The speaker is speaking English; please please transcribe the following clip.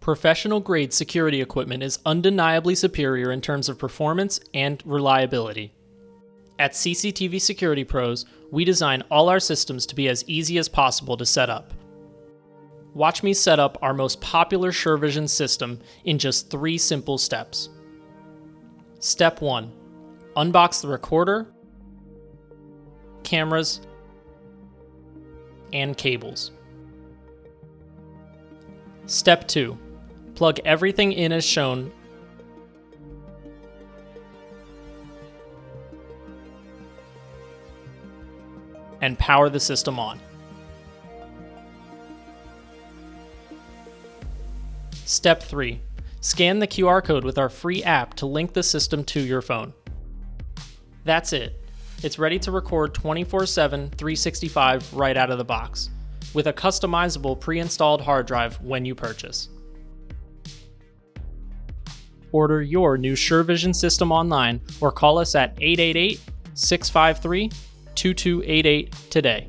Professional-grade security equipment is undeniably superior in terms of performance and reliability. At CCTV Security Pros, we design all our systems to be as easy as possible to set up. Watch me set up our most popular SureVision system in just 3 simple steps. Step 1. Unbox the recorder, cameras, and cables. Step 2. Plug everything in as shown and power the system on. Step 3. Scan the QR code with our free app to link the system to your phone. That's it. It's ready to record 24/7, 365 right out of the box, with a customizable pre-installed hard drive when you purchase. Order your new SureVision system online or call us at 888-653-2288 today.